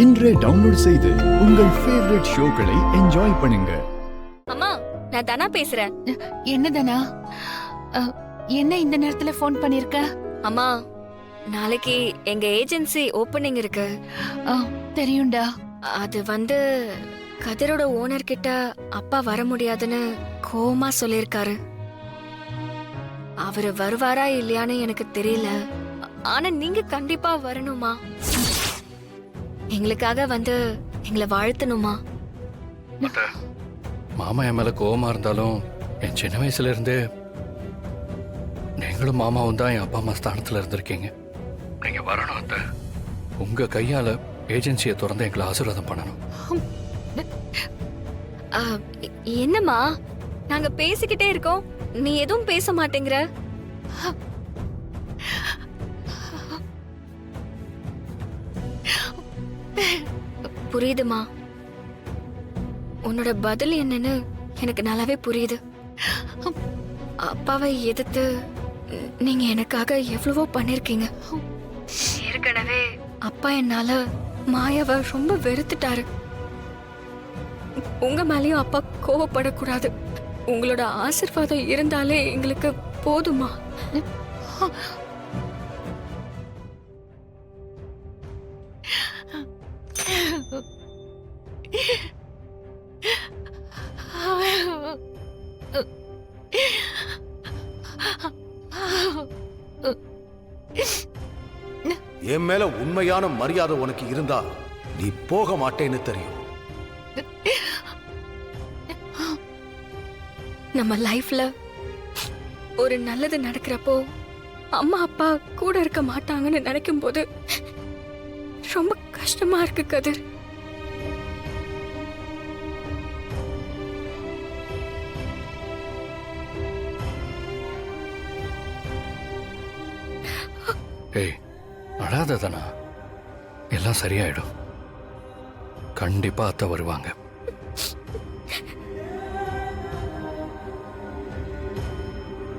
இன்றே டவுன்லோட் செய்து உங்கள் ஃபேவரட் ஷோக்களை என்ஜாய் பண்ணுங்க. அம்மா, நான் தனா பேசுறேன். என்ன தனா? என்ன இந்த நேரத்துல ஃபோன் பண்ணிருக்க? அம்மா, நாளைக்கு எங்க ஏஜென்சி ஓபனிங் இருக்கு. தெரியும்டா. அது கதிரோட ஓனர் கிட்ட அப்பா வர முடியாதுன்னு கோவமா சொல்லிருக்காரு. அவரு வருவாரா இல்லையான்னு எனக்கு தெரியல. ஆனா நீங்க கண்டிப்பா வரணுமா? எங்களுக்காக எங்களை வாழ்த்தணுமா? மாமா என் மேல கோவமா இருந்தாலும் என் சின்ன வயசுல இருந்தே நீங்களும் மாமாவும் தான் என் அப்பா அம்மா ஸ்தானத்துல இருந்திருக்கீங்க. நீங்க வரணும் அத்தை. உங்க கையால ஏஜென்சியை திறந்து எங்களை ஆசீர்வாதம் பண்ணணும். என்னம்மா, நாங்க பேசிக்கிட்டே இருக்கோம், நீ எதுவும் பேச மாட்டேங்கிற. புரியுதுமா, உன்னோட பதில் என்னன்னு எனக்கு நல்லாவே புரியுது. அப்பாவை எதிர்த்து நீங்க எனக்காக எவ்வளவோ பண்ணிருக்கீங்க. ஏற்கனவே அப்பா என்னால மாயாவை ரொம்ப வெறுத்துட்டாரு. உங்க மேலயும் அப்பா கோவப்படக்கூடாது. உங்களோட ஆசீர்வாதம் இருந்தாலே எங்களுக்கு போதுமா? என் மேல உண்மையான மரியாதை உனக்கு இருந்தா நீ போக மாட்டேன்னு தெரியும். நம்ம லைஃப்ல ஒரு நல்லது நடக்கிறப்போ அம்மா அப்பா கூட இருக்க மாட்டாங்கன்னு நினைக்கும் போது ரொம்ப கஷ்டமா இருக்கு கதிர். ஏய், அழாததானா? எல்லாம் சரியாயிடும். கண்டிப்பா அத்தை வருவாங்க.